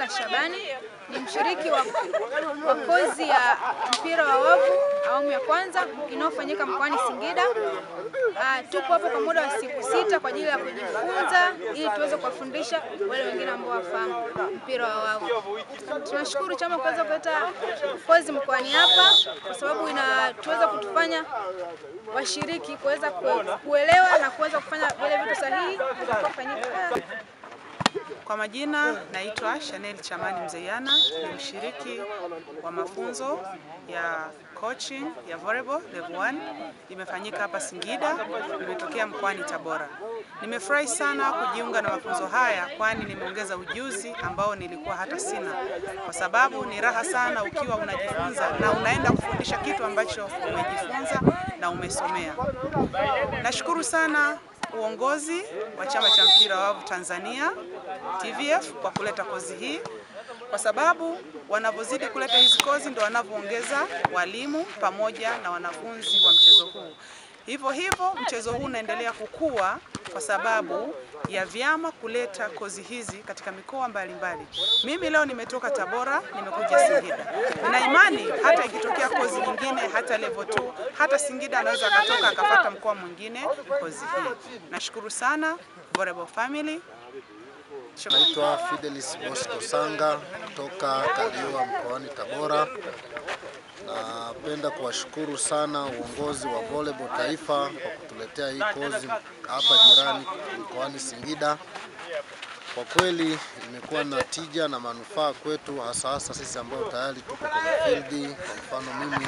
Zeyana Shabani, ni mshiriki wa kozi ya mpira wa wavu awamu ya kwanza inayofanyika mkoani Singida. Tuko hapo kwa muda wa siku 6 kwa ajili ya kujifunza ili tuweze kuwafundisha wale wengine ambao wafahamu mpira wa wavu. Tunashukuru chama kuweza kuleta kozi mkoani hapa kwa sababu inatuweza kutufanya washiriki kuweza kuelewa na kuweza kufanya vile vitu sahihi vitakvyofanyika. Kwa majina naitwa Chanel Chamani Zeyana, ni mshiriki wa mafunzo ya coaching ya volleyball level 1 imefanyika hapa Singida, nimetokea mkoani Tabora. Nimefurahi sana kujiunga na mafunzo haya kwani nimeongeza ujuzi ambao nilikuwa hata sina, kwa sababu ni raha sana ukiwa unajifunza na unaenda kufundisha kitu ambacho umejifunza na umesomea. Nashukuru sana uongozi wa chama cha mpira wa wavu Tanzania TVF kwa kuleta kozi hii, kwa sababu wanapozidi kuleta hizi kozi ndio wanavyoongeza walimu pamoja na wanafunzi wa mchezo huu. Hivyo mchezo huu unaendelea kukua kwa sababu ya vyama kuleta kozi hizi katika mikoa mbalimbali. Mimi leo nimetoka Tabora, nimekuja Singida. Nina imani hata ikitokea kozi nyingine hata level 2, hata Singida anaweza akatoka akapata mkoa mwingine kozi hii. Nashukuru sana Volleyball Family. Naitwa Fidelis Bosco Sanga kutoka Kaliua mkoani Tabora. Napenda kuwashukuru sana uongozi wa volleyball taifa kwa kutuletea hii kozi hapa jirani mkoani Singida. Kwa kweli imekuwa na tija na manufaa kwetu, hasa sisi ambao tayari tuko kwenye field. Kwa mfano mimi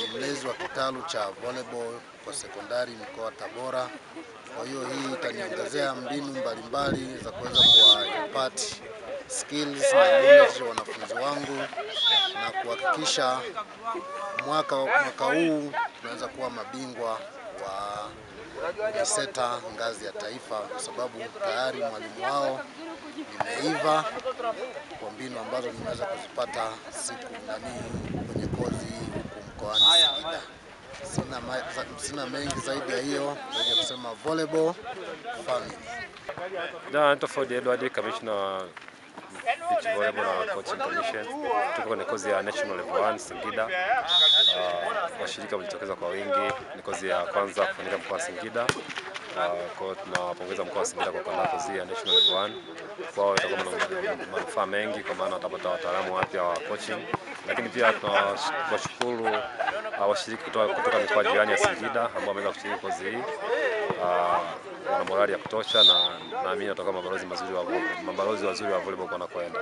ni mlezi wa kitalu cha volleyball kwa sekondari mkoa wa Tabora. Kwa hiyo hii itaniongezea mbinu mbalimbali za kuweza kuwapata skills na knowledge wanafunzi wangu na kuhakikisha mwaka huu tunaweza kuwa mabingwa wa UNISETA ngazi ya taifa, kwa sababu tayari mwalimu wao nimeiva kwa mbinu ambazo nimeweza kuzipata siku kwenye kozi huku mkoani Singida. Sina mengi zaidi ya hiyo, ndio kusema Volleyball Family. Naitwa Ford Edward, Commissioner Beach Volleyball na Coaching Commission. Tuko kwenye kozi ya National Level 1 Singida. Washirika wamejitokeza kwa wingi. Ni kozi ya kwanza kufanyika mkoa wa Singida. Kwa tunawapongeza mkoa wa Singida kwa kuandaa kozi ya National Level 1. Kwao itakuwa na manufaa mengi kwa maana watapata wataalamu wapya wa coaching. Lakini pia tunawashukuru washiriki kutoka mikoa jirani ya Singida ambao wameweza kushiriki kozi hii. Wana morali ya kutosha na naamini watakuwa mabalozi wazuri wa volleyball kwa nakwenda.